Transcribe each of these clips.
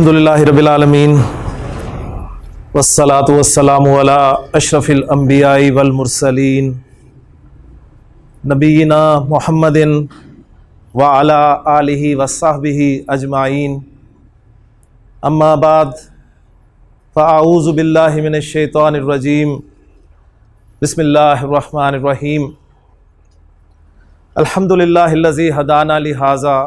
अल्हम्दुलिल्लाहि रब्बिल आलमीन वस्सलातु वस्सलामु अला अशरफिल अंबियाई वल मुरसलीन नबीना मुहम्मदिन व अला आलिहि वस्सहबिहि अजमाइन अम्मा बाद फ़अऊज़ु बिल्लाहि मिनश शैतानिर रजीम बिस्मिल्लाहिर रहमानिर रहीम अल्हम्दुलिल्लाहिल्लज़ी हदाना लिहाज़ा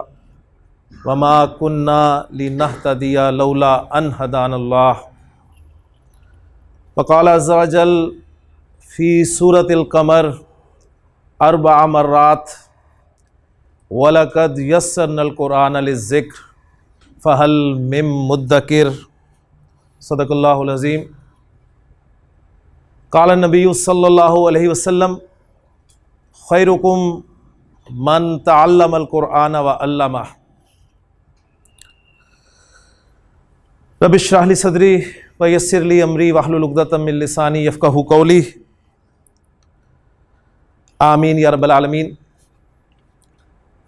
वमा कुन्ना लिनहतदिया लौला अन हदानल्लाह वक़ाल अज़्ज़ा वजल फ़ी सूरतिल क़मर अर्बअ मर्रात वलक़द यस्सरनल क़ुरआन लिज़्ज़िक्र फ़हल मिन मुद्दकिर सदक़ल्लाहुल अज़ीम। क़ाल नबी सल्लल्लाहु अलैहि वसल्लम खैरुकुम मन तअल्लमल क़ुरआन व अल्लमह। रब्बि इश्रह ली सदरी व यस्सिर ली अमरी वहलुल उक़दतम मिन लिसानी यफ़क़हू क़ौली। आमीन या रब्बल आलमीन।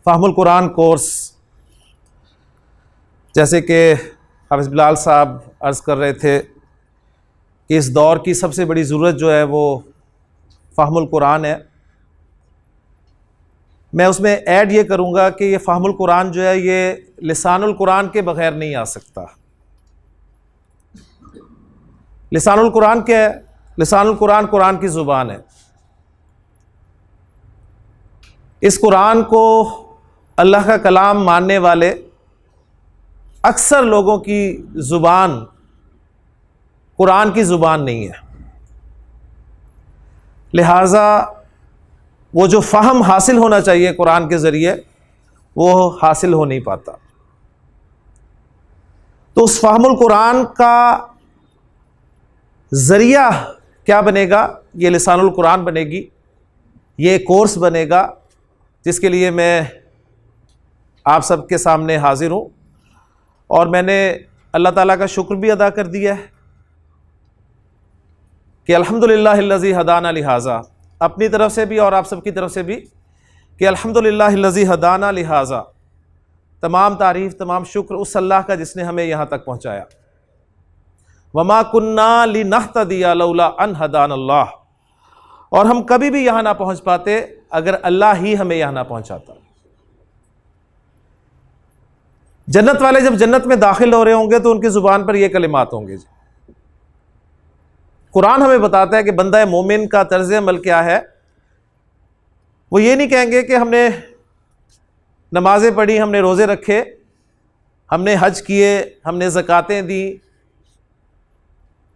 फ़हमुल कुरान कोर्स, जैसे कि हाफ़िज़ बिलाल साहब अर्ज़ कर रहे थे कि इस दौर की सबसे बड़ी ज़रूरत जो है वो फ़हमुल कुरान है। मैं उसमें ऐड ये करूँगा कि ये फ़हमुल कुरान जो है ये लिसानुल कुरान के बग़ैर नहीं आ सकता। लिसानुल कुरान क्या है? लिसानुल कुरान कुरान की ज़ुबान है। इस कुरान को अल्लाह का कलाम मानने वाले अक्सर लोगों की ज़ुबान कुरान की ज़ुबान नहीं है, लिहाजा वो जो फ़हम हासिल होना चाहिए कुरान के ज़रिए वो हासिल हो नहीं पाता। तो उस फ़हमुल कुरान का ज़रिया क्या बनेगा? ये लिसानुल कुरान बनेगी, ये कोर्स बनेगा जिसके लिए मैं आप सबके सामने हाजिर हूँ। और मैंने अल्लाह ताला का शुक्र भी अदा कर दिया है कि अल्हम्दुलिल्लाहिल्लज़ी हदाना लिहाज़ा, अपनी तरफ से भी और आप सबकी तरफ से भी कि अल्हम्दुलिल्लाहिल्लज़ी हदाना लिहाज़ा, तमाम तारीफ़ तमाम शुक्र उस अल्लाह का जिसने हमें यहाँ तक पहुँचाया। वमा कुन्ना लिनहतदिया लौला अन हदानल्लाह, और हम कभी भी यहाँ ना पहुँच पाते अगर अल्लाह ही हमें यहाँ ना पहुँचाता। जन्नत वाले जब जन्नत में दाखिल हो रहे होंगे तो उनकी ज़ुबान पर ये कलिमात होंगे। कुरान हमें बताता है कि बंदा मोमिन का तर्ज़ अमल क्या है। वो ये नहीं कहेंगे कि हमने नमाज़ें पढ़ी, हमने रोज़े रखे, हमने हज किए, हमने ज़कातें दी,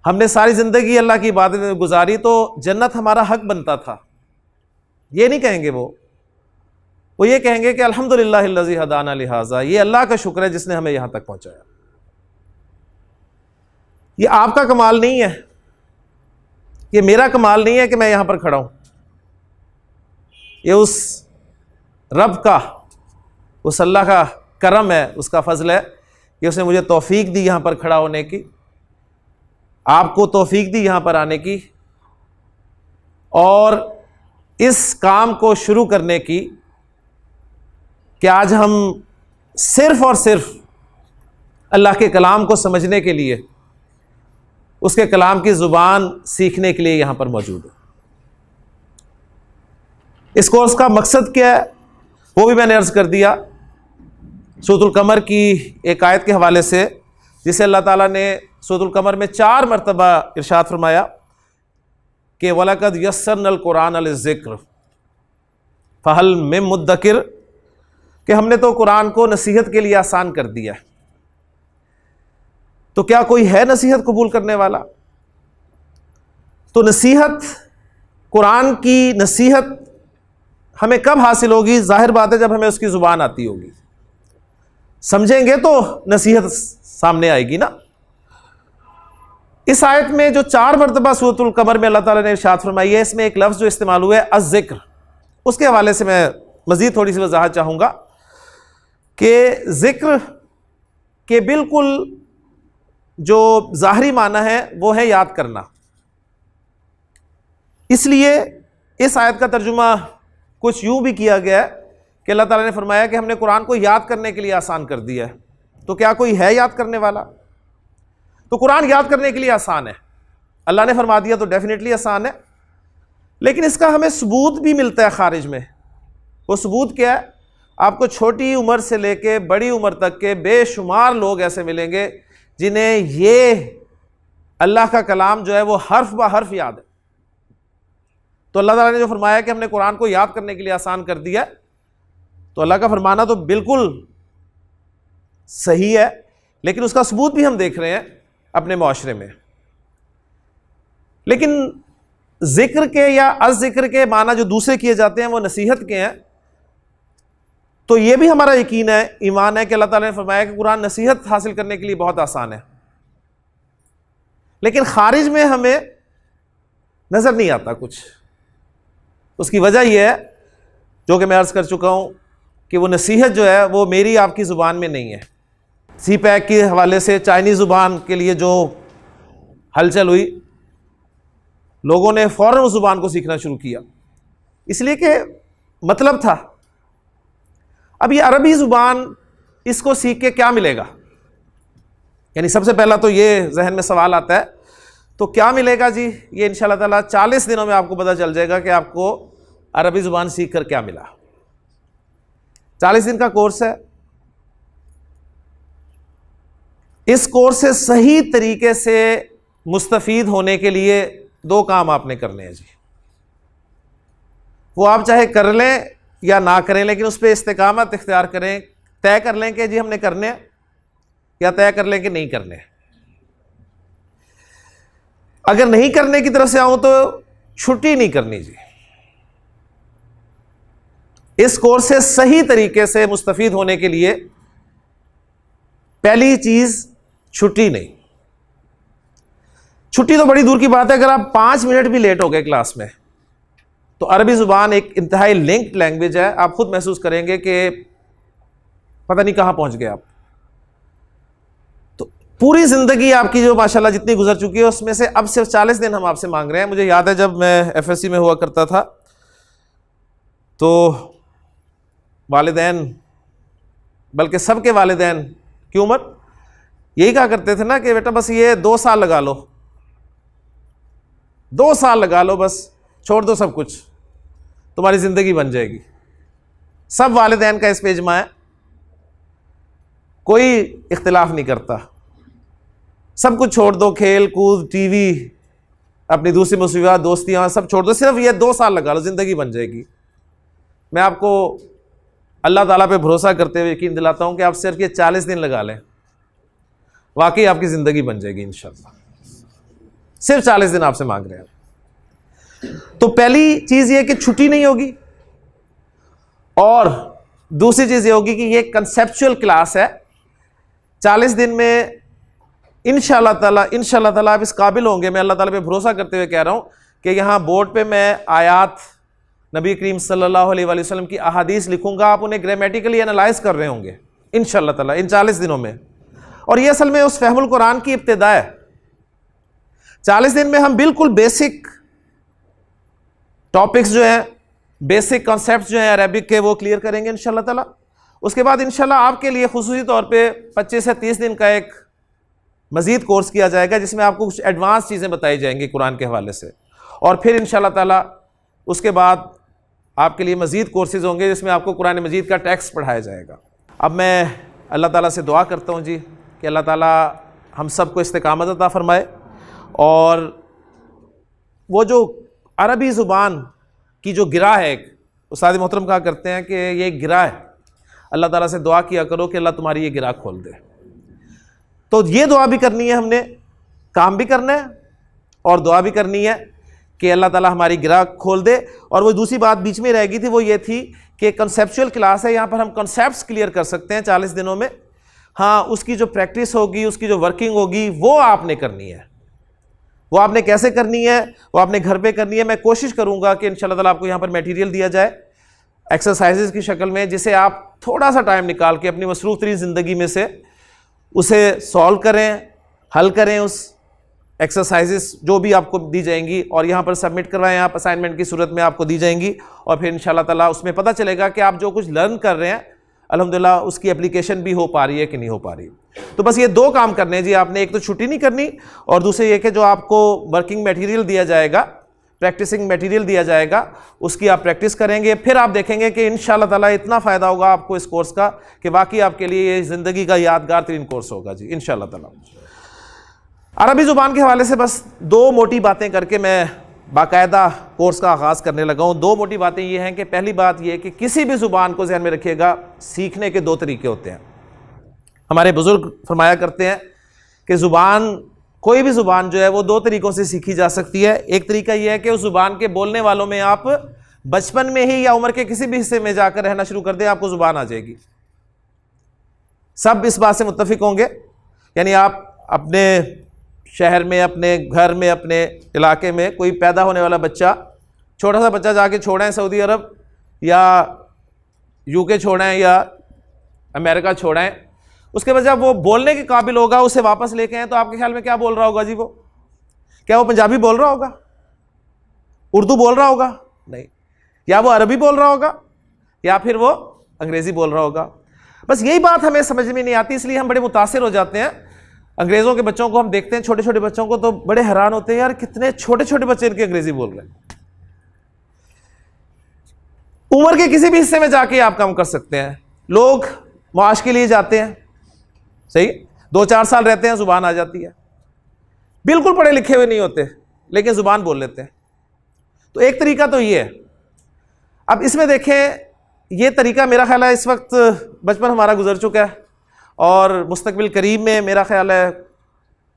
हमने सारी ज़िंदगी अल्लाह की इबादत में गुजारी तो जन्नत हमारा हक बनता था। ये नहीं कहेंगे वो ये कहेंगे कि अल्हम्दुलिल्लाहिल्लज़ी हदाना लिहाज़ा, ये अल्लाह का शुक्र है जिसने हमें यहाँ तक पहुँचाया। ये आपका कमाल नहीं है, ये मेरा कमाल नहीं है कि मैं यहाँ पर खड़ा हूँ। ये उस रब का, उस अल्लाह का करम है, उसका फ़ज़ल है कि उसने मुझे तौफ़ीक दी यहाँ पर खड़ा होने की, आपको तौफीक दी यहाँ पर आने की और इस काम को शुरू करने की कि आज हम सिर्फ़ और सिर्फ अल्लाह के कलाम को समझने के लिए, उसके कलाम की ज़ुबान सीखने के लिए यहाँ पर मौजूद है। इस कोर्स का मकसद क्या है वो भी मैंने अर्ज़ कर दिया सूरतुल क़मर की एक आयत के हवाले से, जिसे अल्लाह ताला ने सूरतुल क़मर में 4 मरतबा इरशाद फरमाया कि वलक़द यस्सरनल क़ुरआन लिज़्ज़िक्र फ़हल मिन मुद्दकिर, कि हमने तो कुरान को नसीहत के लिए आसान कर दिया। तो क्या कोई है नसीहत कबूल करने वाला? तो नसीहत, कुरान की नसीहत हमें कब हासिल होगी? ज़ाहिर बात है जब हमें उसकी ज़ुबान आती होगी। समझेंगे तो नसीहत सामने आएगी ना। इस आयत में जो 4 मरतबा सूरतुल क़मर में अल्लाह ताला ने इरशाद फरमाई है, इसमें एक लफ्ज़ जो इस्तेमाल हुआ है अज़्ज़िक्र, उसके हवाले से मैं मज़ीद थोड़ी सी वजाहत चाहूँगा कि ज़िक्र के बिल्कुल जो ज़ाहरी माना है वो है याद करना। इसलिए इस आयत का तर्जुमा कुछ यूँ भी किया गया है कि अल्लाह ताला ने फरमाया कि हमने कुरान को याद करने के लिए आसान कर दिया है। तो क्या कोई है याद करने वाला? तो कुरान याद करने के लिए आसान है, अल्लाह ने फरमा दिया तो डेफिनेटली आसान है। लेकिन इसका हमें सबूत भी मिलता है खारिज में। वो सबूत क्या है? आपको छोटी उम्र से लेके बड़ी उम्र तक के बेशुमार लोग ऐसे मिलेंगे जिन्हें ये अल्लाह का कलाम जो है वो हर्फ ब हर्फ याद है। तो अल्लाह ताला ने जो फरमाया कि हमने कुरान को याद करने के लिए आसान कर दिया, तो अल्लाह का फरमाना तो बिल्कुल सही है, लेकिन उसका सबूत भी हम देख रहे हैं अपने मुआशरे में। लेकिन जिक्र के या अज़िक्र के माना जो दूसरे किए जाते हैं वो नसीहत के हैं। तो ये भी हमारा यकीन है, ईमान है कि अल्लाह ताला ने फरमाया कि कुरान नसीहत हासिल करने के लिए बहुत आसान है। लेकिन खारिज में हमें नजर नहीं आता कुछ। उसकी वजह यह है, जो कि मैं अर्ज कर चुका हूं, कि वो नसीहत जो है वो मेरी आपकी ज़ुबान में नहीं है। सी पैक के हवाले से चाइनीज़ ज़ुबान के लिए जो हलचल हुई, लोगों ने फ़ौरन उस ज़ुबान को सीखना शुरू किया, इसलिए कि मतलब था अब ये अरबी ज़ुबान, इसको सीख के क्या मिलेगा। यानी सबसे पहला तो ये जहन में सवाल आता है, तो क्या मिलेगा जी? ये इंशाअल्लाह ताला 40 दिनों में आपको पता चल जाएगा कि आपको अरबी ज़ुबान सीख कर क्या मिला। 40 दिन का कोर्स है। इस कोर्स से सही तरीके से मुस्तफ़ीद होने के लिए 2 काम आपने करने हैं जी। वो आप चाहे कर लें या ना करें, लेकिन उस पर इस्तिकामत इख्तियार करें। तय कर लें कि जी हमने करने हैं, या तय कर लें कि नहीं करने। अगर नहीं करने की तरफ से आऊं तो छुट्टी नहीं करनी जी। इस कोर्स से सही तरीके से मुस्तफीद होने के लिए पहली चीज छुट्टी नहीं। छुट्टी तो बड़ी दूर की बात है, अगर आप 5 मिनट भी लेट हो गए क्लास में, तो अरबी जुबान एक इंतहाई लिंक्ड लैंग्वेज है। आप खुद महसूस करेंगे कि पता नहीं कहां पहुंच गए आप। तो पूरी जिंदगी आपकी जो माशाल्लाह जितनी गुजर चुकी है, उसमें से अब सिर्फ 40 दिन हम आपसे मांग रहे हैं। मुझे याद है जब मैं FSC में हुआ करता था, तो वालिदैन, बल्कि सबके वालिदैन की उम्र यही कहा करते थे ना कि बेटा बस ये 2 साल लगा लो, 2 साल लगा लो, बस छोड़ दो सब कुछ, तुम्हारी जिंदगी बन जाएगी। सब वालिदैन का इस पे इज्मा है, कोई इख्तिलाफ नहीं करता। सब कुछ छोड़ दो, खेल कूद, टीवी, अपनी दूसरी मुसीबत, दोस्तियां, सब छोड़ दो, सिर्फ ये 2 साल लगा लो, जिंदगी बन जाएगी। मैं आपको अल्लाह ताला पे भरोसा करते हुए यकीन दिलाता हूं कि आप सिर्फ ये 40 दिन लगा लें, वाकई आपकी जिंदगी बन जाएगी इंशाअल्लाह। सिर्फ 40 दिन आपसे मांग रहे हैं। तो पहली चीज ये कि छुट्टी नहीं होगी, और दूसरी चीज ये होगी कि ये कंसेप्चुअल क्लास है। 40 दिन में इंशाअल्लाह ताला आप इस काबिल होंगे, मैं अल्लाह ताला पे भरोसा करते हुए कह रहा हूं कि यहां बोर्ड पे मैं आयात नबी करीम सल्लल्लाहु अलैहि वसल्लम की अहादीस लिखूंगा, आप उन्हें ग्रामेटिकली एनालाइज कर रहे होंगे इंशाअल्लाह ताला इन 40 दिनों में। और ये असल में उस फहमुल कुरान की इब्तिदा है। 40 दिन में हम बिल्कुल बेसिक टॉपिक्स जो हैं, बेसिक कॉन्सेप्ट्स जो हैं अरबिक के, वो क्लियर करेंगे इंशाअल्लाह ताला। उसके बाद इंशाअल्लाह आपके लिए खुसूसी तौर पे 25 से 30 दिन का एक मजीद कोर्स किया जाएगा, जिसमें आपको कुछ एडवांस चीज़ें बताई जाएंगी कुरान के हवाले से। और फिर इंशाअल्लाह ताला उसके बाद आपके लिए मजीद कोर्सेज होंगे जिसमें आपको कुरान मजीद का टेक्स्ट पढ़ाया जाएगा। अब मैं अल्लाह ताला से दुआ करता हूँ जी कि अल्लाह ताला हम सबको इस्तिकामत अता फरमाए, और वो जो अरबी ज़ुबान की जो गिरा है, एक उस्ताद मोहतरम कहा करते हैं कि ये गिरा है, अल्लाह ताला से दुआ किया करो कि अल्लाह तुम्हारी ये गिरा खोल दे। तो ये दुआ भी करनी है हमने, काम भी करना है और दुआ भी करनी है कि अल्लाह ताला हमारी गिरा खोल दे। और वो दूसरी बात बीच में रह गई थी, वो ये थी कि कंसेप्चुअल क्लास है, यहाँ पर हम कॉन्सेप्ट्स क्लियर कर सकते हैं 40 दिनों में। हाँ, उसकी जो प्रैक्टिस होगी, उसकी जो वर्किंग होगी, वो आपने करनी है। वो आपने कैसे करनी है, वो आपने घर पे करनी है। मैं कोशिश करूँगा कि इंशाअल्लाह ताला आपको यहाँ पर मटेरियल दिया जाए एक्सरसाइजेज की शक्ल में, जिसे आप थोड़ा सा टाइम निकाल के अपनी मसरूफ़ तरीन ज़िंदगी में से उसे सॉल्व करें, हल करें उस एक्सरसाइजेस जो भी आपको दी जाएंगी, और यहाँ पर सबमिट करवाएं आप असाइनमेंट की सूरत में आपको दी जाएंगी। और फिर इंशाअल्लाह ताला उसमें पता चलेगा कि आप जो कुछ लर्न कर रहे हैं अल्हम्दुलिल्लाह उसकी एप्लीकेशन भी हो पा रही है कि नहीं हो पा रही। तो बस ये दो काम करने हैं जी आपने, एक तो छुट्टी नहीं करनी और दूसरे ये कि जो आपको वर्किंग मटेरियल दिया जाएगा, प्रैक्टिसिंग मटेरियल दिया जाएगा, उसकी आप प्रैक्टिस करेंगे। फिर आप देखेंगे कि इंशाल्लाह ताला इतना फ़ायदा होगा आपको इस कोर्स का कि वाकई आपके लिए ये ज़िंदगी का यादगार तरीन कोर्स होगा जी इंशाल्लाह ताला। अरबी ज़ुबान के हवाले से बस दो मोटी बातें करके मैं बाकायदा कोर्स का आगाज़ करने लगा हूँ। दो मोटी बातें ये हैं कि पहली बात ये कि किसी भी ज़ुबान को ज़हन में रखिएगा, सीखने के दो तरीके होते हैं। हमारे बुज़ुर्ग फरमाया करते हैं कि ज़ुबान, कोई भी ज़ुबान जो है वो दो तरीक़ों से सीखी जा सकती है। एक तरीका यह है कि उस ज़ुबान के बोलने वालों में आप बचपन में ही या उम्र के किसी भी हिस्से में जाकर रहना शुरू कर दें, आपको ज़ुबान आ जाएगी। सब इस बात से मुत्तफिक होंगे। यानी आप अपने शहर में, अपने घर में, अपने इलाके में कोई पैदा होने वाला बच्चा, छोटा सा बच्चा जाके छोड़ें सऊदी अरब या यूके छोड़ें या अमेरिका छोड़ें, उसके बाद जब वो बोलने के काबिल होगा, उसे वापस लेके आए तो आपके ख्याल में क्या बोल रहा होगा जी? वो क्या वो पंजाबी बोल रहा होगा, उर्दू बोल रहा होगा? नहीं। या वो अरबी बोल रहा होगा या फिर वो अंग्रेज़ी बोल रहा होगा। बस यही बात हमें समझ में नहीं आती, इसलिए हम बड़े मुतासिर हो जाते हैं। अंग्रेज़ों के बच्चों को हम देखते हैं, छोटे छोटे बच्चों को, तो बड़े हैरान होते हैं, यार कितने छोटे छोटे बच्चे इनकी अंग्रेज़ी बोल रहे हैं। उम्र के किसी भी हिस्से में जाके आप काम कर सकते हैं। लोग मुआश के लिए जाते हैं, सही, 2-4 साल रहते हैं, ज़ुबान आ जाती है। बिल्कुल पढ़े लिखे हुए नहीं होते लेकिन ज़ुबान बोल लेते हैं। तो एक तरीका तो ये है। अब इसमें देखें, ये तरीका मेरा ख्याल है इस वक्त बचपन हमारा गुजर चुका है और मुस्तकबिल करीब में मेरा ख्याल है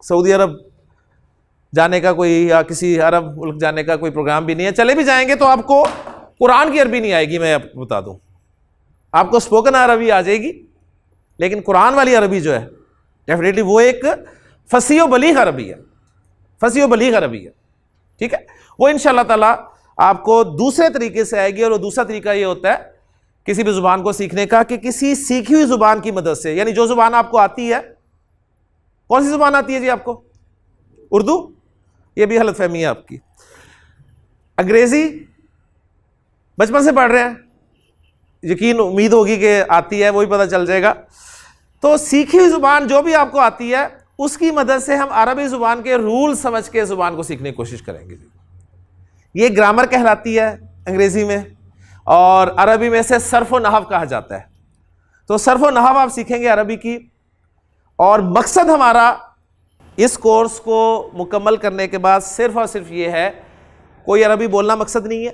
सऊदी अरब जाने का कोई या किसी अरब मुल्क जाने का कोई प्रोग्राम भी नहीं है। चले भी जाएंगे तो आपको कुरान की अरबी नहीं आएगी। मैं आपको बता दूं, आपको स्पोकन अरबी आ जाएगी लेकिन कुरान वाली अरबी जो है डेफिनेटली वो एक फसी व बलीग अरबी है, फसी व बलीग अरबी है। ठीक है, वो इंशाअल्लाह ताला आपको दूसरे तरीके से आएगी। और वो दूसरा तरीका ये होता है किसी भी ज़ुबान को सीखने का कि किसी सीखी हुई ज़ुबान की मदद से, यानी जो ज़ुबान आपको आती है, कौन सी ज़ुबान आती है जी आपको? उर्दू? ये भी गलतफहमी है आपकी। अंग्रेज़ी बचपन से पढ़ रहे हैं, यकीन उम्मीद होगी कि आती है, वही पता चल जाएगा। तो सीखी हुई ज़ुबान जो भी आपको आती है उसकी मदद से हम अरबी ज़ुबान के रूल समझ के ज़ुबान को सीखने की कोशिश करेंगे। ये ग्रामर कहलाती है अंग्रेज़ी में और अरबी में से सर्फ़ व नहव कहा जाता है। तो सर्फ़ व नहव आप सीखेंगे अरबी की। और मकसद हमारा इस कोर्स को मुकम्मल करने के बाद सिर्फ़ और सिर्फ ये है, कोई अरबी बोलना मकसद नहीं है।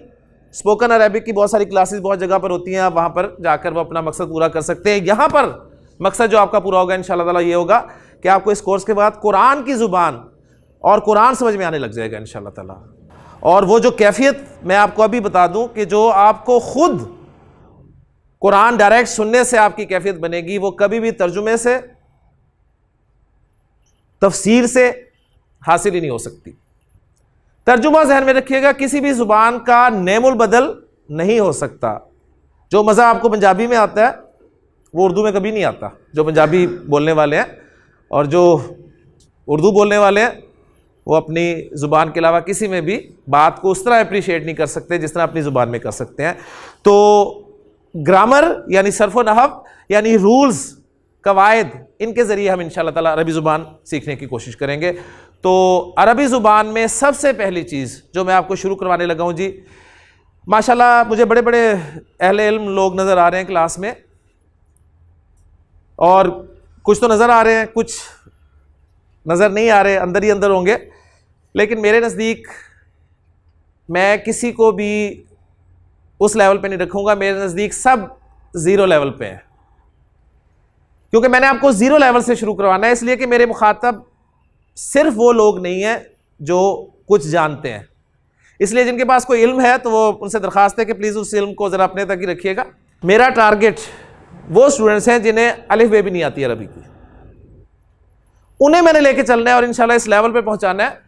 स्पोकन अरबिक की बहुत सारी क्लासेस बहुत जगह पर होती हैं, आप वहाँ पर जाकर वो अपना मकसद पूरा कर सकते हैं। यहाँ पर मकसद जो आपका पूरा होगा इंशाअल्लाह ताला ये होगा कि आपको इस कोर्स के बाद कुरान की ज़ुबान और कुरान समझ में आने लग जाएगा इंशाअल्लाह ताला। और वो जो कैफियत मैं आपको अभी बता दूं कि जो आपको खुद कुरान डायरेक्ट सुनने से आपकी कैफियत बनेगी, वो कभी भी तर्जुमे से, तफसीर से हासिल ही नहीं हो सकती। तर्जुमा ज़हन में रखिएगा, किसी भी ज़ुबान का नेमुल बदल नहीं हो सकता। जो मज़ा आपको पंजाबी में आता है वो उर्दू में कभी नहीं आता। जो पंजाबी बोलने वाले हैं और जो उर्दू बोलने वाले हैं वो अपनी ज़ुबान के अलावा किसी में भी बात को उस तरह अप्रिशिएट नहीं कर सकते जिस तरह अपनी ज़ुबान में कर सकते हैं। तो ग्रामर यानी सर्फ़ व नहव यानी रूल्स, कवायद, इनके ज़रिए हम इंशाअल्लाह ताला अरबी ज़ुबान सीखने की कोशिश करेंगे। तो अरबी ज़ुबान में सबसे पहली चीज़ जो मैं आपको शुरू करवाने लगा हूँ जी, माशाल्लाह मुझे बड़े बड़े अहले इल्म लोग नज़र आ रहे हैं क्लास में, और कुछ तो नज़र आ रहे हैं, कुछ नज़र नहीं आ रहे, अंदर ही अंदर होंगे। लेकिन मेरे नज़दीक मैं किसी को भी उस लेवल पे नहीं रखूँगा। मेरे नज़दीक सब ज़ीरो लेवल पे हैं, क्योंकि मैंने आपको ज़ीरो लेवल से शुरू करवाना है, इसलिए कि मेरे मुखातब सिर्फ वो लोग नहीं हैं जो कुछ जानते हैं। इसलिए जिनके पास कोई इल्म है तो वो उनसे दरख्वास्त है कि प्लीज़ उस इल्म को ज़रा अपने तक ही रखिएगा। मेरा टारगेट वो स्टूडेंट्स हैं जिन्हें अलिफ बे भी नहीं आती अरबी की, उन्हें मैंने लेके चलना है और इंशाल्लाह इस लेवल पे पहुंचाना है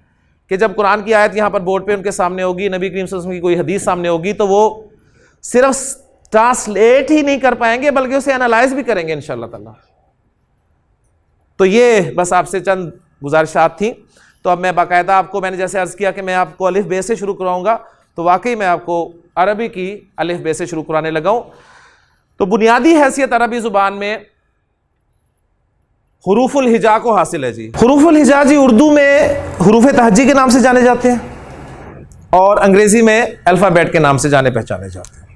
कि जब कुरान की आयत यहाँ पर बोर्ड पे उनके सामने होगी, नबी करीम सल्लल्लाहु अलैहि वसल्लम की कोई हदीस सामने होगी, तो वो सिर्फ ट्रांसलेट ही नहीं कर पाएंगे बल्कि उसे एनालाइज भी करेंगे इंशाअल्लाह ताला। तो ये बस आपसे चंद गुजारिशात थी। तो अब मैं बाकायदा आपको, मैंने जैसे अर्ज़ किया कि मैं आपको अलिफ बे से शुरू कराऊंगा, तो वाकई मैं आपको अरबी की अलिफ बे से शुरू कराने लगा हूँ। तो बुनियादी हैसियत अरबी ज़ुबान में हुरूफुल हिजा को हासिल है जी। हुरूफुल हिजा जी उर्दू में हुरूफ तहजी के नाम से जाने जाते हैं और अंग्रेजी में अल्फ़ाबेट के नाम से जाने पहचाने जाते हैं।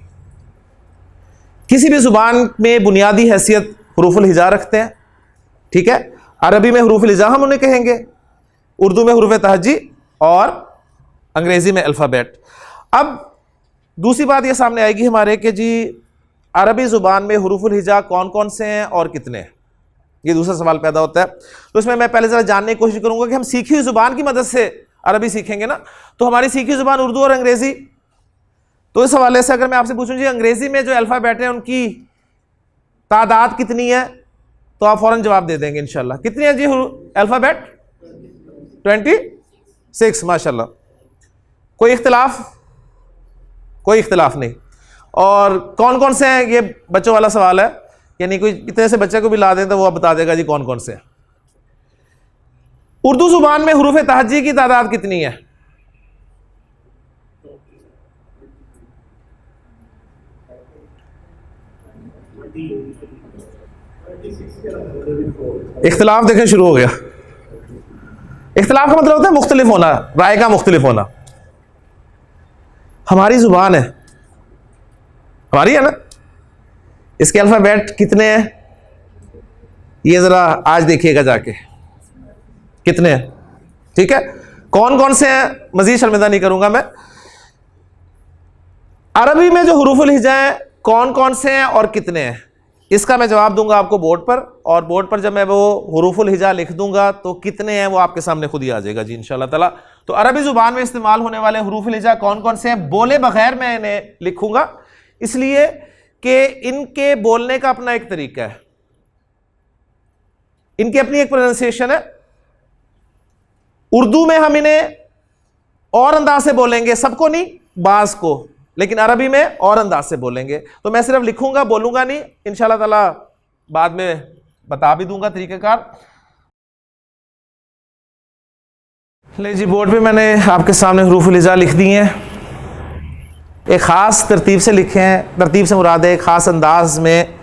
किसी भी ज़ुबान में बुनियादी हैसियत हुरूफुल हिजा रखते हैं, ठीक है। अरबी में हुरूफुल हिजा हम उन्हें कहेंगे, उर्दू में हुरूफ तहजी और अंग्रेजी में अल्फ़ाबेट। अब दूसरी बात ये सामने आएगी हमारे कि जी अरबी ज़ुबान में हुरूफुल हिजा कौन कौन से हैं और कितने, ये दूसरा सवाल पैदा होता है। तो इसमें मैं पहले ज़रा जानने की कोशिश करूंगा कि हम सीखी हुई ज़ुबान की मदद से अरबी सीखेंगे ना, तो हमारी सीखी ज़ुबान उर्दू और अंग्रेज़ी। तो इस हवाले से अगर मैं आपसे पूछूं जी अंग्रेज़ी में जो अल्फ़ाबेट हैं उनकी तादाद कितनी है, तो आप फ़ौरन जवाब दे देंगे इंशाल्लाह। कितनी है जी अल्फ़ाबेट? 26, माशाल्लाह। कोई इख्तिलाफ? कोई इख्तिलाफ नहीं। और कौन कौन से हैं, ये बच्चों वाला सवाल है, यानी कोई इतने से बच्चे को भी ला दें तो वो बता देगा जी कौन कौन से हैं। उर्दू जुबान में हुरूफ तहजी की तादाद कितनी है? इख्तिलाफ देखें शुरू हो गया। इख्तिलाफ का मतलब होता है मुख्तलिफ होना, राय का मुख्तलिफ होना। हमारी जुबान है, हमारी है ना, इसके अल्फ़ाबेट कितने हैं ये ज़रा आज देखिएगा जाके, कितने हैं, ठीक है। कौन कौन से हैं मज़ीद शर्मिंदा नहीं करूंगा मैं। अरबी में जो हुरूफुल हिजा हैं कौन कौन से हैं और कितने हैं, इसका मैं जवाब दूंगा आपको बोर्ड पर, और बोर्ड पर जब मैं वो हुरूफुल हिजा लिख दूंगा तो कितने हैं वो आपके सामने खुद ही आ जाएगा जी इंशाल्लाह ताला। तो अरबी ज़ुबान में इस्तेमाल होने वाले हुरूफुल हिजा कौन कौन से हैं, बोले बगैर मैं इन्हें लिखूंगा, इसलिए कि इनके बोलने का अपना एक तरीका है, इनकी अपनी एक प्रोनाउंसिएशन है। उर्दू में हम इन्हें और अंदाज से बोलेंगे, सबको नहीं, बाज को, लेकिन अरबी में और अंदाज से बोलेंगे। तो मैं सिर्फ लिखूंगा, बोलूंगा नहीं, इंशाल्लाह ताला बाद में बता भी दूंगा तरीक़ेकार। ले जी, बोर्ड पे मैंने आपके सामने हुरूफुल हिजा लिख दिए हैं, एक ख़ास तरतीब से लिखे हैं। तरतीब से मुराद है एक ख़ास अंदाज में,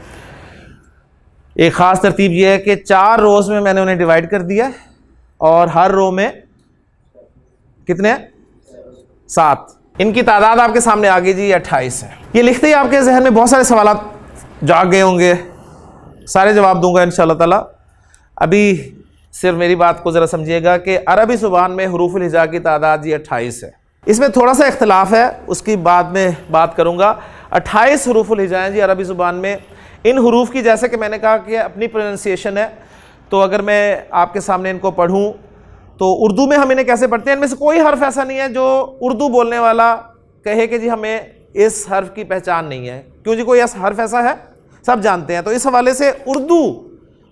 एक ख़ास तरतीब यह है कि 4 रोज़ में मैंने उन्हें डिवाइड कर दिया और हर रो में कितने हैं? 7। इनकी तादाद आपके सामने आ गई जी, 28 है। ये लिखते ही आपके जहन में बहुत सारे सवाल जाग गए होंगे, सारे जवाब दूंगा इंशाल्लाह ताला। अभी सिर्फ मेरी बात को ज़रा समझिएगा कि अरबी ज़ुबान में हुरूफुल हिजा की तादाद ये 28 है। इसमें थोड़ा सा इख्तिलाफ है, उसकी बाद में बात करूंगा। 28 हुरूफुल हिजा हैं जी अरबी ज़ुबान में। इन हुरूफ की, जैसे कि मैंने कहा कि अपनी प्रोनाउंसिएशन है, तो अगर मैं आपके सामने इनको पढ़ूं तो उर्दू में हम इन्हें कैसे पढ़ते हैं, इनमें से कोई हर्फ ऐसा नहीं है जो उर्दू बोलने वाला कहे कि जी हमें इस हर्फ की पहचान नहीं है। क्यों जी, कोई ऐसा हर्फ ऐसा है? सब जानते हैं। तो इस हवाले से उर्दू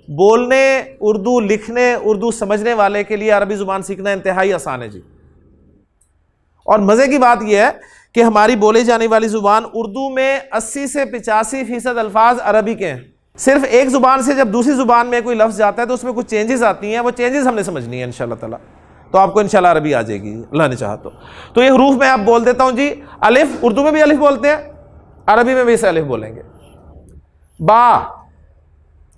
बोलने, उर्दू लिखने, उर्दू समझने वाले के लिए अरबी ज़ुबान सीखना इंतहाई आसान है जी। और मज़े की बात यह है कि हमारी बोली जाने वाली ज़ुबान उर्दू में 80 से 85% अल्फाज अरबी के हैं। सिर्फ एक ज़ुबान से जब दूसरी ज़ुबान में कोई लफ्ज़ जाता है तो उसमें कुछ चेंजेस आती हैं, वो चेंजेस हमने समझनी है इंशाल्लाह ताला। तो आपको इंशाल्लाह अरबी आ जाएगी अल्लाह ने चाहा तो ये हरूफ मैं आप बोल देता हूँ जी। अलिफ, उर्दू में भी अलिफ बोलते हैं, अरबी में भी इसे अलिफ बोलेंगे। बा,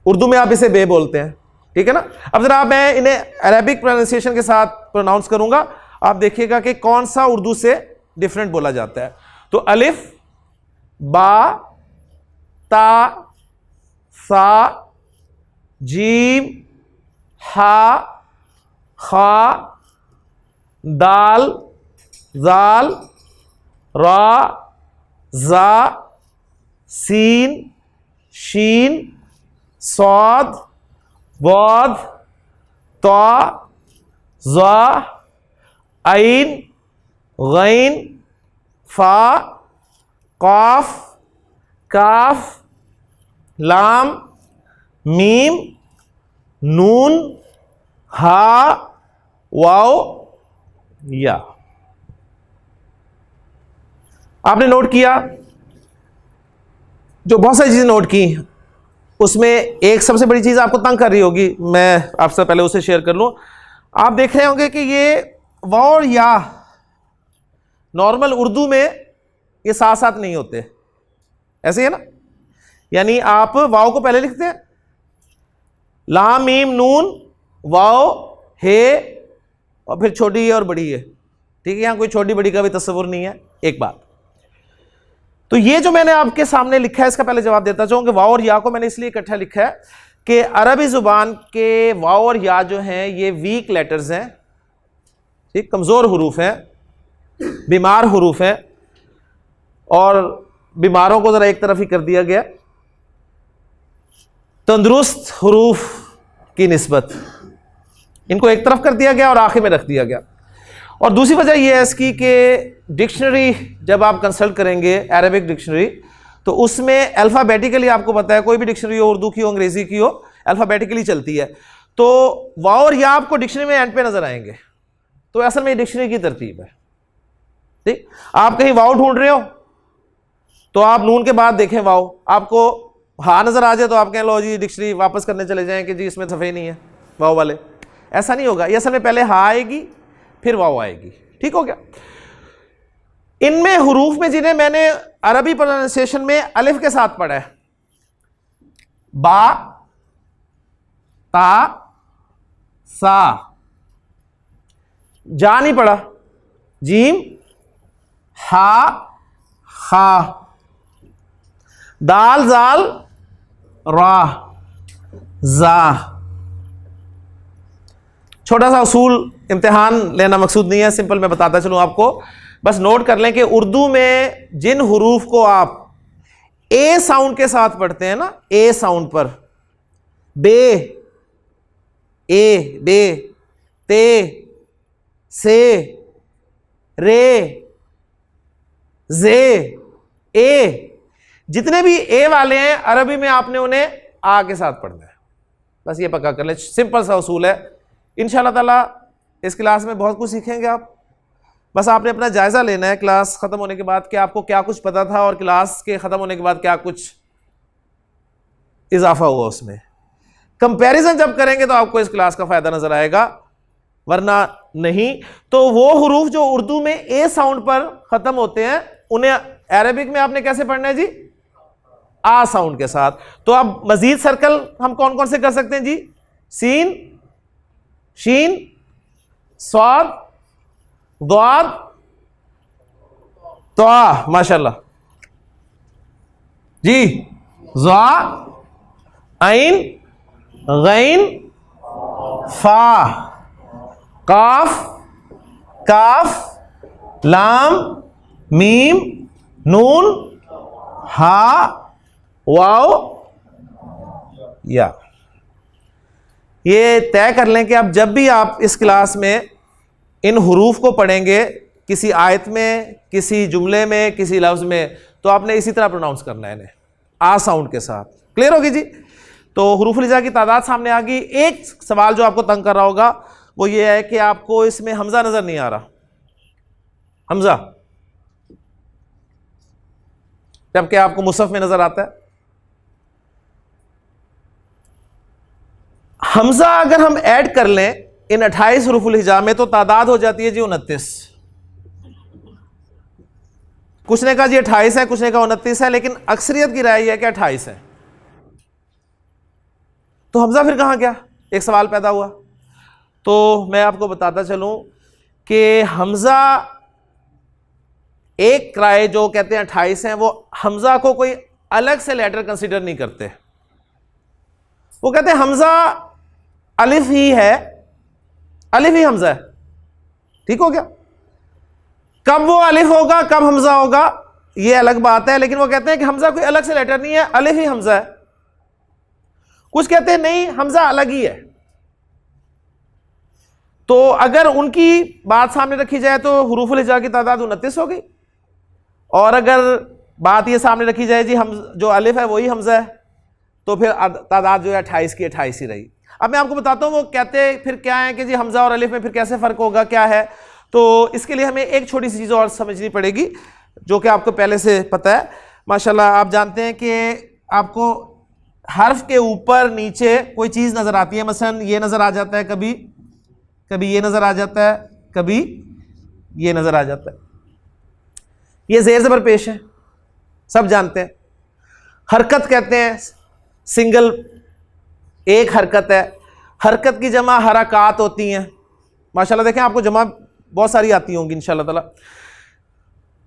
उर्दू में आप इसे बे बोलते हैं, ठीक है ना। अब जरा मैं इन्हें अरेबिक प्रोनाउंसिएशन के साथ प्रोनाउंस करूंगा, आप देखिएगा कि कौन सा उर्दू से डिफरेंट बोला जाता है। तो अलिफ, बा, ता, सा, जीम, हा, खा, दाल, जाल, रा, जा, सीन, शीन, सौद, वाद, ता, ज़ा, आइन, गैन, फा, काफ, काफ, लाम, मीम, नून, हा, वाओ, या। आपने नोट किया, जो बहुत सारी चीज़ें नोट की, उसमें एक सबसे बड़ी चीज़ आपको तंग कर रही होगी, मैं आपसे पहले उसे शेयर कर लूँ। आप देख रहे होंगे कि ये वाव और या नॉर्मल उर्दू में ये साथ साथ नहीं होते, ऐसे ही है ना। यानी आप वाव को पहले लिखते हैं, लाम मीम नून वाओ हे और फिर छोटी है और बड़ी है, ठीक है, यहां कोई छोटी बड़ी का भी तस्वुर नहीं है। एक बात, तो ये जो मैंने आपके सामने लिखा है इसका पहले जवाब देता चाहूँ कि वाओ और या को मैंने इसलिए इकट्ठा लिखा है कि अरबी जुबान के वाओ और या जो हैं ये वीक लेटर्स हैं, ठीक, कमजोर हरूफ हैं, बीमार हरूफ हैं, और बीमारों को जरा एक तरफ ही कर दिया गया तंदुरुस्त हरूफ की निस्बत, इनको एक तरफ कर दिया गया और आखिर में रख दिया गया। और दूसरी वजह यह है इसकी कि डिक्शनरी जब आप कंसल्ट करेंगे अरबिक डिक्शनरी तो उसमें अल्फ़ाबेटिकली, आपको पता है कोई भी डिक्शनरी हो, उर्दू की हो, अंग्रेजी की हो, अल्फ़ाबेटिकली चलती है, तो वाओ और या आपको डिक्शनरी में एंड पे नजर आएंगे, तो असल में डिक्शनरी की तरतीब है, ठीक। आप कहीं वाओ ढूंढ रहे हो तो आप नून के बाद देखें वाओ, आपको हाँ नजर आ जाए तो आप कहें लो जी डिक्शनरी वापस करने चले जाएं कि जी इसमें सफ़े नहीं है वाओ वाले, ऐसा नहीं होगा। ये असल में पहले हाँ आएगी फिर वाओ आएगी, ठीक हो गया। इनमें हुरूफ में जिन्हें मैंने अरबी प्रोनाउंसिएशन में अलिफ के साथ पढ़ा है, बा ता सा, जा नहीं पढ़ा, जीम हा खा, दाल जाल रा जा। छोटा सा उसूल, इम्तिहान लेना मकसूद नहीं है, सिंपल मैं बताता चलूं आपको, बस नोट कर लें कि उर्दू में जिन हुरूफ को आप ए साउंड के साथ पढ़ते हैं ना, ए साउंड पर, बे, ए, बे, ते, से, रे, जे, ए, जितने भी ए वाले हैं अरबी में आपने उन्हें आ के साथ पढ़ना है, बस ये पक्का कर लें, सिंपल सा उसूल है। इंशाअल्लाह ताला इस क्लास में बहुत कुछ सीखेंगे आप, बस आपने अपना जायजा लेना है क्लास खत्म होने के बाद कि आपको क्या कुछ पता था और क्लास के खत्म होने के बाद क्या कुछ इजाफा हुआ उसमें। कंपैरिजन जब करेंगे तो आपको इस क्लास का फायदा नजर आएगा, वरना नहीं। तो वो हुरूफ जो उर्दू में ए साउंड पर खत्म होते हैं उन्हें अरबिक में आपने कैसे पढ़ना है जी, आ साउंड के साथ। तो अब मजीद सर्कल हम कौन कौन से कर सकते हैं जी, सीन, शीन, स्वाद, द्वाद, त्वा, माशाल्लाह जी, ज़ा, ऐन, गैन, फा, काफ, काफ, लाम, मीम, नून, हा, वाओ, या। ये तय कर लें कि अब जब भी आप इस क्लास में इन हुरूफ को पढ़ेंगे किसी आयत में, किसी जुमले में, किसी लफ्ज़ में, तो आपने इसी तरह प्रोनाउंस करना है इन्हें आ साउंड के साथ। क्लियर होगी जी। तो हुरूफ लिजा की तादाद सामने आ गई। एक सवाल जो आपको तंग कर रहा होगा वो ये है कि आपको इसमें हमजा नजर नहीं आ रहा, हमजा, जबकि आपको मुसहफ में नजर आता है। हमजा अगर हम ऐड कर लें इन 28 हुरूफुल हिजा में तो तादाद हो जाती है जी 29। कुछ ने कहा जी 28 है, कुछ ने कहा 29 है, लेकिन अक्सरियत की राय है कि 28 है। तो हमजा फिर कहां गया, एक सवाल पैदा हुआ। तो मैं आपको बताता चलूं कि हमजा एक राय जो कहते हैं 28 है, वो हमजा को कोई अलग से लेटर कंसीडर नहीं करते। वो कहते हैं हमजा अलिफ ही है, अलिफ ही हमजा है, ठीक हो गया। कब वो अलिफ होगा कब हमजा होगा ये अलग बात है, लेकिन वो कहते हैं कि हमजा कोई अलग से लेटर नहीं है, अलिफ ही हमजा है। कुछ कहते हैं नहीं हमजा अलग ही है। तो अगर उनकी बात सामने रखी जाए तो हुरूफुल हिजा की तादाद 29 हो गई, और अगर बात ये सामने रखी जाए जी हम जो अलिफ है वही हमजा है, तो फिर तादाद जो है 28 की 28 ही रही। अब मैं आपको बताता हूँ वो कहते फिर क्या है कि जी हमजा और अलिफ में फिर कैसे फ़र्क होगा, क्या है। तो इसके लिए हमें एक छोटी सी चीज़ और समझनी पड़ेगी जो कि आपको पहले से पता है। माशाल्लाह आप जानते हैं कि आपको हर्फ के ऊपर नीचे कोई चीज़ नज़र आती है, मसलन ये नज़र आ जाता है, कभी कभी ये नज़र आ जाता है, कभी ये नज़र आ जाता है। ये ज़ेर ज़बर पेश है, सब जानते हैं। हरकत कहते हैं सिंगल एक हरकत है। हरकत की जमा हरकात होती हैं। माशाल्लाह देखें आपको जमा बहुत सारी आती होंगी इंशाल्लाह ताला।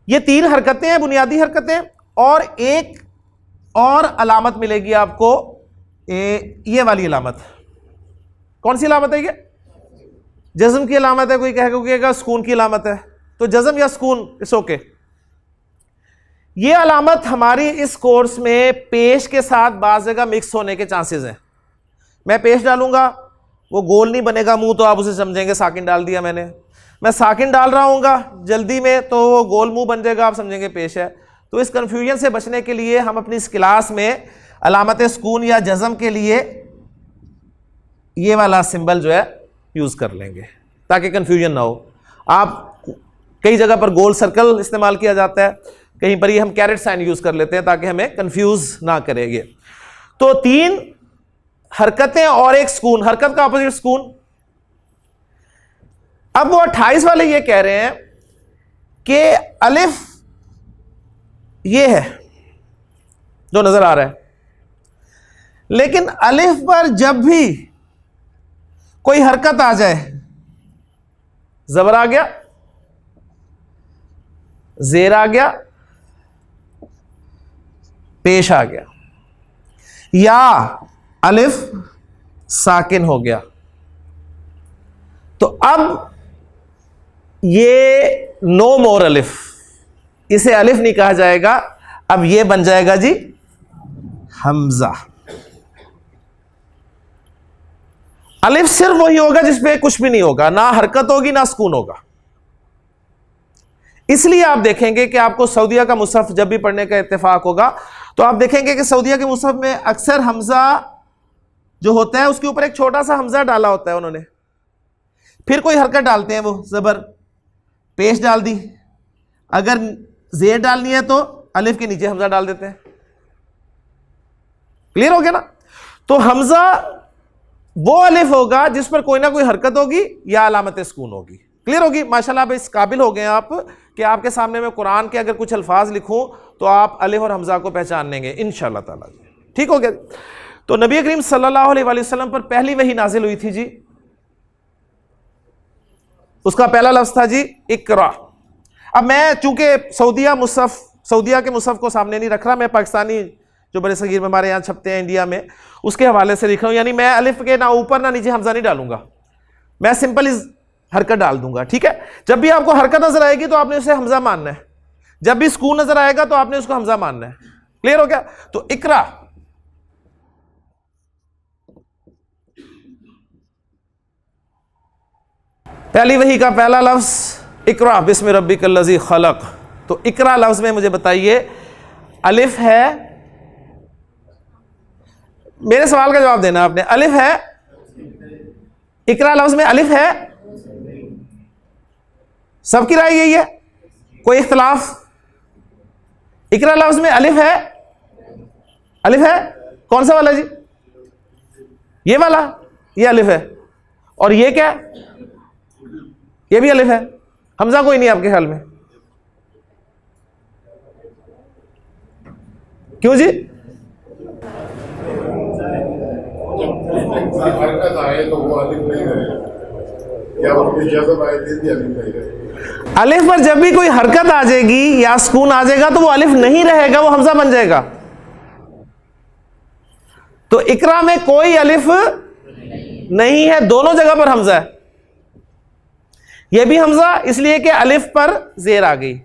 ये 3 हरकतें हैं, बुनियादी हरकतें, और एक और अलामत मिलेगी आपको, ये वाली अलामत। कौन सी अलामत है ये? जज़म की अलामत है। कोई कहेगा सुकून की अलामत है, तो जज़म या सुकून, इट्स ओके। ये अलामत हमारी इस कोर्स में पेश के साथ बाज़ जगह मिक्स होने के चांसेस हैं। मैं पेश डालूंगा, वो गोल नहीं बनेगा मुंह, तो आप उसे समझेंगे साकिन डाल दिया मैंने। मैं साकिन डाल रहा हूँगा जल्दी में, तो वो गोल मुंह बन जाएगा, आप समझेंगे पेश है। तो इस कन्फ्यूजन से बचने के लिए हम अपनी इस क्लास में अलामत सुकून या जज़म के लिए ये वाला सिंबल जो है यूज़ कर लेंगे, ताकि कन्फ्यूजन ना हो। आप कई जगह पर गोल सर्कल इस्तेमाल किया जाता है, कहीं पर ये हम कैरेट साइन यूज़ कर लेते हैं ताकि हमें कन्फ्यूज़ ना करेंगे। तो 3 हरकतें और एक सुकून, हरकत का अपोजिट सुकून। अब वो 28 वाले ये कह रहे हैं कि अलिफ ये है जो नजर आ रहा है, लेकिन अलिफ पर जब भी कोई हरकत आ जाए, जबर आ गया, जेर आ गया, पेश आ गया, या अलिफ साकिन हो गया, तो अब ये नो मोर अलिफ, इसे अलिफ नहीं कहा जाएगा। अब ये बन जाएगा जी हमजा। अलिफ सिर्फ वही होगा जिसमें कुछ भी नहीं होगा, ना हरकत होगी ना सुकून होगा। इसलिए आप देखेंगे कि आपको सऊदीया का मुसहफ जब भी पढ़ने का इत्तेफाक होगा, तो आप देखेंगे कि सऊदीया के मुसहफ में अक्सर हमजा जो होता है उसके ऊपर एक छोटा सा हमजा डाला होता है उन्होंने, फिर कोई हरकत डालते हैं, वो जबर पेश डाल दी, अगर जेर डालनी है तो अलिफ के नीचे हमजा डाल देते हैं। क्लियर हो गया ना? तो हमजा वो अलिफ होगा जिस पर कोई ना कोई हरकत होगी या अलामत सुकून होगी। क्लियर होगी? माशाल्लाह आप इस काबिल हो गए हैं आप कि आपके सामने मैं कुरान के अगर कुछ अल्फाज लिखूं तो आप अलिफ और हमजा को पहचान लेंगे इंशाअल्लाह ताला। ठीक हो गया? तो नबी करीम सल्लल्लाहु अलैहि वसल्लम पर पहली वही नाजिल हुई थी जी, उसका पहला लफ्ज था जी इकरा। अब मैं चूंकि सऊदीया के मुसहफ को सामने नहीं रख रहा, मैं पाकिस्तानी जो बड़े सगीर में हमारे यहाँ छपते हैं इंडिया में, उसके हवाले से लिख रहा हूँ। यानी मैं अलिफ के ना ऊपर ना नीचे हमजा नहीं डालूंगा, मैं सिंपल इस हरकत डाल दूंगा। ठीक है? जब भी आपको हरकत नजर आएगी तो आपने उसे हमजा मानना है, जब भी सुकून नजर आएगा तो आपने उसको हमजा मानना है। क्लियर हो गया? तो इकरा, पहली वही का पहला लफ्ज इकरा बिस्मि रब्बिकल लज़ी खलक। तो इकरा लफ्ज में मुझे बताइए अलिफ है, मेरे सवाल का जवाब देना आपने, अलिफ है? इकरा लफ्ज में अलिफ है? सबकी राय यही है, कोई इख्तिलाफ? इकरा लफ्ज में अलिफ है? अलिफ है? कौन सा वाला जी? ये वाला, ये अलिफ है। और ये क्या है? ये भी अलिफ है। हमजा कोई नहीं आपके ख्याल में? क्यों जी? हरकत आए तो वो अलिफ नहीं रहेगा, या उसकी जज़म आए तो भी अलिफ नहीं रहेगा। अलिफ पर जब भी कोई हरकत आ जाएगी या सुकून आ जाएगा तो वो अलिफ नहीं रहेगा, वो हमजा बन जाएगा। तो इकरा में कोई अलिफ नहीं है, दोनों जगह पर हमजा है। यह भी हमजा इसलिए कि अलिफ पर जेर आ गई,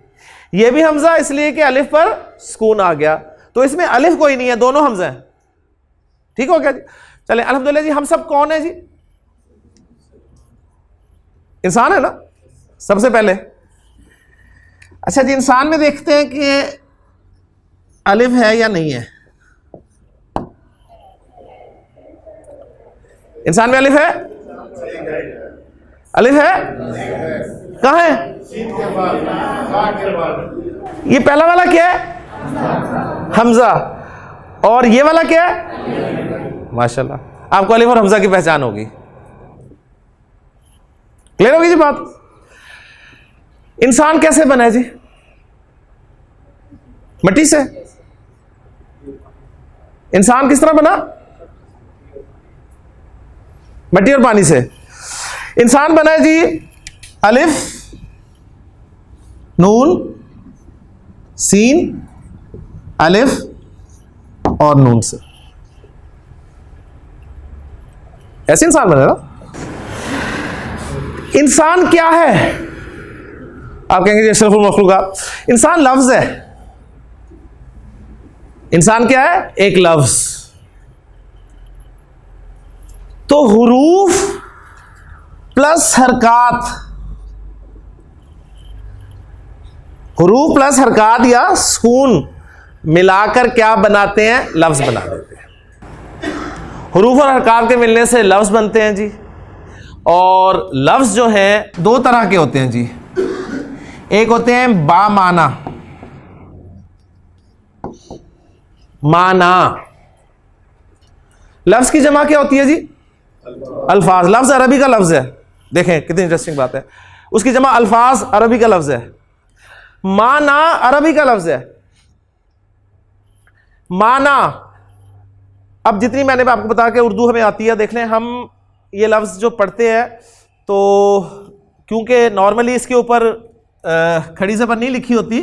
यह भी हमजा इसलिए कि अलिफ पर सुकून आ गया। तो इसमें अलिफ कोई नहीं है, दोनों हमजा है। ठीक हो गया जी? चले अल्हम्दुलिल्लाह जी। हम सब कौन है जी? इंसान है ना सबसे पहले। अच्छा जी, इंसान में देखते हैं कि अलिफ है या नहीं है। इंसान में अलिफ है? अलिफ है? कहां है? ये पहला वाला क्या है? हमजा। और ये वाला क्या है? माशाल्लाह, आपको अलिफ और हमजा की पहचान होगी। क्लियर होगी जी बात? इंसान कैसे बना है जी? मिट्टी से। इंसान किस तरह बना? मिट्टी और पानी से। इंसान बना है जी अलिफ नून सीन अलिफ और नून से, ऐसे इंसान बने ना। इंसान क्या है? आप कहेंगे अशरफुल मखलूकात। इंसान लफ्ज है। इंसान क्या है? एक लफ्ज। तो हुरूफ प्लस हरकात, हुरूफ प्लस हरकात या सुकून मिलाकर क्या बनाते हैं? लफ्ज बना देते हैं। हुरूफ और हरकात के मिलने से लफ्ज बनते हैं जी। और लफ्ज जो हैं दो तरह के होते हैं जी। एक होते हैं बामाना, माना। लफ्ज की जमा क्या होती है जी? अल्फाज। लफ्ज अरबी का लफ्ज है। देखें कितनी इंटरेस्टिंग बात है, उसकी जमा अल्फाज अरबी का लफ्ज है। माना अरबी का लफ्ज है। माना, अब जितनी मैंने आपको बता के उर्दू हमें आती है, देख लें हम ये लफ्ज जो पढ़ते हैं तो क्योंकि नॉर्मली इसके ऊपर खड़ी ज़बर नहीं लिखी होती,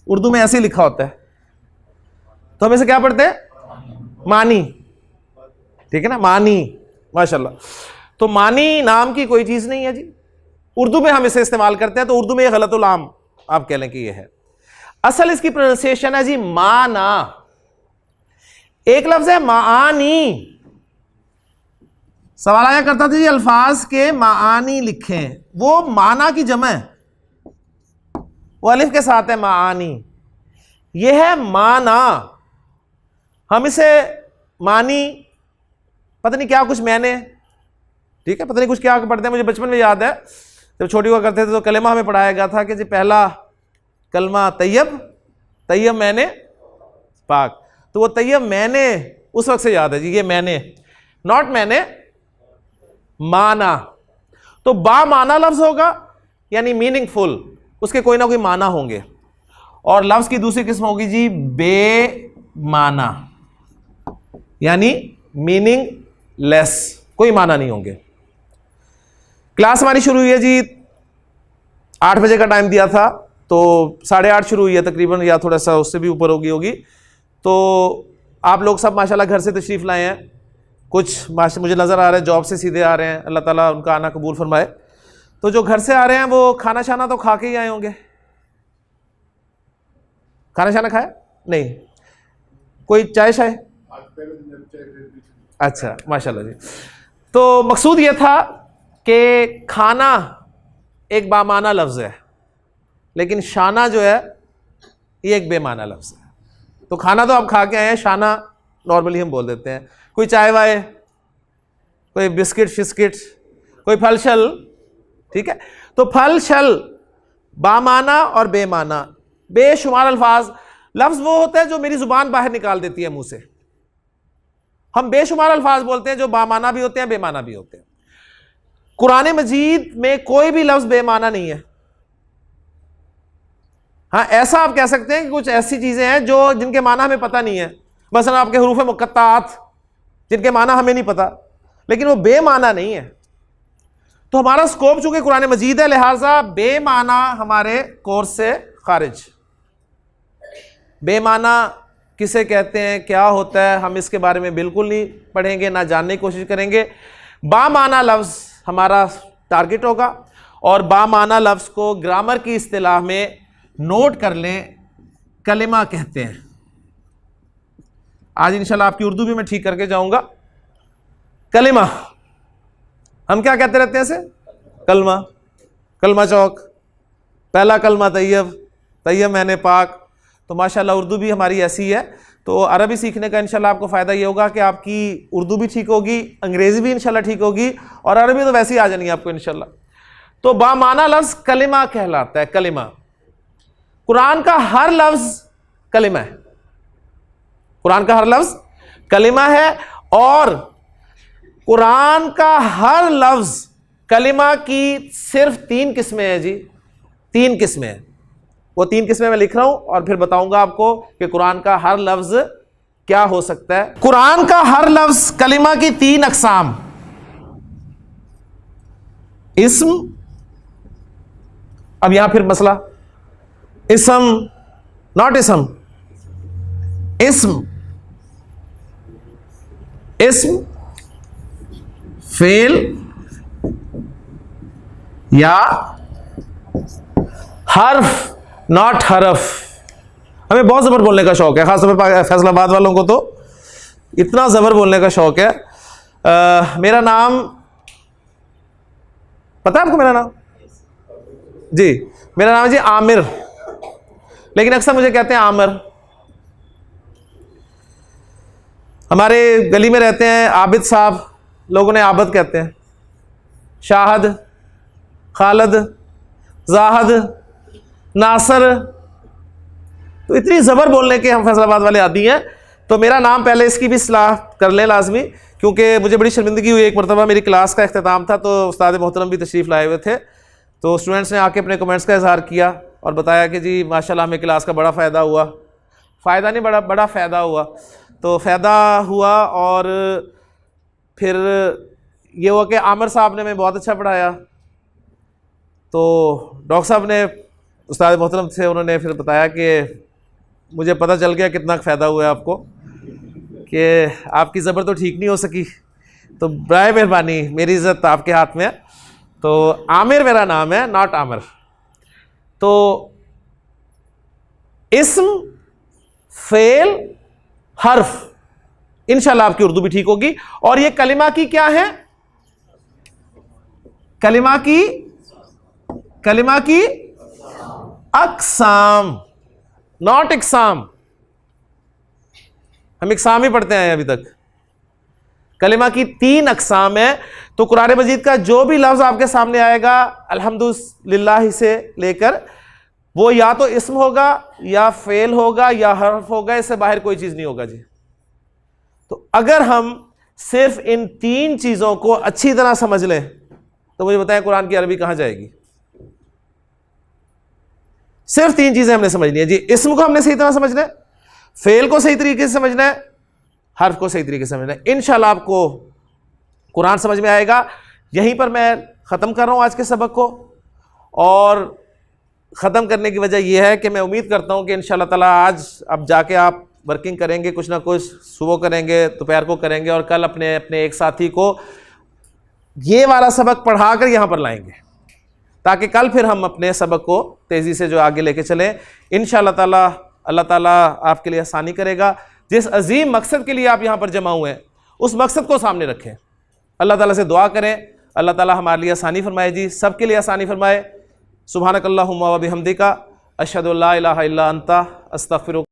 उर्दू में ऐसे ही लिखा होता है, तो हम इसे क्या पढ़ते हैं? मानी। ठीक है ना, मानी, माशाल्लाह। तो मानी नाम की कोई चीज नहीं है जी, उर्दू में हम इसे इस्तेमाल करते हैं, तो उर्दू में ये गलतुल आम आप कह लें कि ये है। असल इसकी प्रोनाउंसिएशन है जी माना। एक लफ्ज है मानी। सवाल आया करता था जी अल्फाज के मानी लिखें, वो माना की जमा है, वो अलिफ के साथ है मानी। ये है माना। हम इसे मानी, पता नहीं क्या कुछ मैंने, ठीक है, पता नहीं कुछ क्या पढ़ते हैं। मुझे बचपन में याद है जब छोटी हुआ करते थे तो कलेमा हमें पढ़ाया गया था कि जी पहला कलमा तैयब, तैयब मैंने पाक। तो वो तैयब मैंने उस वक्त से याद है जी, ये मैंने, नॉट मैंने, माना। तो बा माना लफ्ज होगा यानी मीनिंगफुल, उसके कोई ना कोई माना होंगे। और लफ्ज की दूसरी किस्म होगी जी बे माना, यानी मीनिंग लेस, कोई माना नहीं होंगे। क्लास हमारी शुरू हुई है जी 8 बजे का टाइम दिया था, तो 8:30 शुरू हुई है तकरीबन, या थोड़ा सा उससे भी ऊपर होगी। तो आप लोग सब माशाल्लाह घर से तशरीफ़ लाए हैं, कुछ मुझे नज़र आ रहा है जॉब से सीधे आ रहे हैं, अल्लाह ताला उनका आना कबूल फरमाए। तो जो घर से आ रहे हैं वो खाना शाना तो खा के ही आए होंगे। खाना शाना खाया नहीं? कोई चाय शाय? अच्छा माशाल्लाह जी। तो मकसूद ये था कि खाना एक बामाना लफ्ज़ है, लेकिन शाना जो है ये एक बेमाना लफ्ज़ है। तो खाना तो आप खा के आए हैं, शाना नॉर्मली हम बोल देते हैं। कोई चाय वाय, कोई बिस्किट शिस्किट, कोई फल शल, ठीक है। तो फल शल बामाना और बेमाना, बेशुमार अल्फाज। लफ्ज़ वो होता है जो मेरी ज़ुबान बाहर निकाल देती है मुंह से। हम बेशुमार अल्फाज बोलते हैं जो बामाना भी होते हैं बेमाना भी होते हैं। कुरान मजीद में कोई भी लफ्ज़ बेमाना नहीं है। हाँ, ऐसा आप कह सकते हैं कि कुछ ऐसी चीज़ें हैं जो जिनके माना हमें पता नहीं है, मसलन आपके हुरूफ मुक़त्ताआत जिनके माना हमें नहीं पता, लेकिन वो बेमाना नहीं है। तो हमारा स्कोप चूंकि कुरान मजीद है, लिहाजा बेमाना हमारे कोर्स से खारिज। बेमाना किसे कहते हैं, क्या होता है, हम इसके बारे में बिल्कुल नहीं पढ़ेंगे, ना जानने की कोशिश करेंगे। बामाना लफ्ज़ हमारा टारगेट होगा, और बामाना लफ्ज़ को ग्रामर की इस्तिलाह में नोट कर लें, कलिमा कहते हैं। आज इंशाल्लाह आपकी उर्दू भी मैं ठीक करके जाऊंगा। कलिमा हम क्या कहते रहते हैं इसे? कलमा, कलमा चौक, पहला कलमा तैयब, तैयब मैंने पाक। तो माशाल्लाह उर्दू भी हमारी ऐसी है। तो अरबी सीखने का इंशाल्लाह आपको फ़ायदा ये होगा कि आपकी उर्दू भी ठीक होगी, अंग्रेज़ी भी इंशाल्लाह ठीक होगी, और अरबी तो वैसे ही आ जानी है आपको इंशाल्लाह। तो बामाना लफ्ज़ कलिमा कहलाता है। कलिमा, कुरान का हर लफ्ज़ कलिमा है। कुरान का हर लफ्ज़ कलिमा है, और कुरान का हर लफ्ज़ कलिमा की सिर्फ 3 किस्में हैं जी, 3 किस्में हैं। वो 3 किस्में मैं लिख रहा हूं और फिर बताऊंगा आपको कि कुरान का हर लफ्ज़ क्या हो सकता है। कुरान का हर लफ्ज़ कलिमा की 3 अक़साम, इस्म, अब यहां फिर मसला, इस्म नॉट इस्म, इस्म, इस्म फेल या हर्फ नॉट हरफ। हमें बहुत ज़बर बोलने का शौक है, खासतौर पर फैसलाबाद वालों को तो इतना ज़बर बोलने का शौक है। मेरा नाम पता है आपको? मेरा नाम जी, मेरा नाम है जी आमिर, लेकिन अक्सर मुझे कहते हैं आमिर। हमारे गली में रहते हैं आबिद साहब, लोगों ने आबिद कहते हैं। शाहद, खालिद, जाहद, नासर, तो इतनी ज़बर बोलने के हम फैसलाबाद वाले आदी हैं। तो मेरा नाम पहले इसकी भी सलाह कर लें लाजमी, क्योंकि मुझे बड़ी शर्मिंदगी हुई। एक मरतबा मेरी क्लास का इख्तिताम था, तो उस्ताद मोहतरम भी तशरीफ़ लाए हुए थे, तो स्टूडेंट्स ने आके अपने कमेंट्स का इजहार किया और बताया कि जी माशाल्लाह हमें क्लास का बड़ा फ़ायदा हुआ। फ़ायदा नहीं, बड़ा फ़ायदा हुआ। तो फ़ायदा हुआ और फिर ये हुआ कि आमिर साहब ने हमें बहुत अच्छा पढ़ाया। तो डॉक्टर साहब ने, उस्ताद मोहतरम थे, उन्होंने फिर बताया कि मुझे पता चल गया कितना फ़ायदा हुआ है आपको, कि आपकी ज़बर तो ठीक नहीं हो सकी, तो बराए मेहरबानी मेरी इज़्ज़त आपके हाथ में है। तो आमिर मेरा नाम है, नॉट आमिर। तो इस्म फेल हर्फ, इंशाल्लाह आपकी उर्दू भी ठीक होगी। और ये कलिमा की क्या है? कलिमा की अक़साम, नॉट इक़साम। हम इक़साम ही पढ़ते हैं अभी तक। कलिमा की 3 अक़साम है। तो कुरान मजीद का जो भी लफ्ज़ आपके सामने आएगा अल्हम्दुलिल्लाह से लेकर, वो या तो इस्म होगा या फेल होगा या हर्फ होगा, इससे बाहर कोई चीज़ नहीं होगा जी। तो अगर हम सिर्फ इन 3 चीज़ों को अच्छी तरह समझ लें तो मुझे बताएं कुरान की अरबी कहाँ जाएगी? सिर्फ 3 चीज़ें हमने समझनी है जी। इस्म को हमने सही तरह समझना है, फेल को सही तरीके से समझना है, हर्फ को सही तरीके से समझना है। इंशाल्लाह आपको कुरान समझ में आएगा। यहीं पर मैं ख़त्म कर रहा हूँ आज के सबक को, और ख़त्म करने की वजह यह है कि मैं उम्मीद करता हूँ कि इंशाल्लाह ताला आज अब जाके आप वर्किंग करेंगे, कुछ ना कुछ सुबह करेंगे, दोपहर को करेंगे, और कल अपने अपने एक साथी को ये वाला सबक पढ़ा कर यहाँ पर लाएंगे, ताकि कल फिर हम अपने सबक को तेज़ी से जो आगे लेके चलें। इंशाअल्लाह ताला अल्लाह ताला आपके लिए आसानी करेगा। जिस अजीम मकसद के लिए आप यहाँ पर जमा हुए हैं, उस मकसद को सामने रखें। अल्लाह ताला से दुआ करें, अल्लाह ताला हमारे लिए आसानी फरमाए जी, सबके लिए आसानी फरमाए। सुब्हानकल्लाहुम्मा व बिहम्दिका अशहदु अल्ला इलाहा इल्ला अंता अस्तगफिरुक।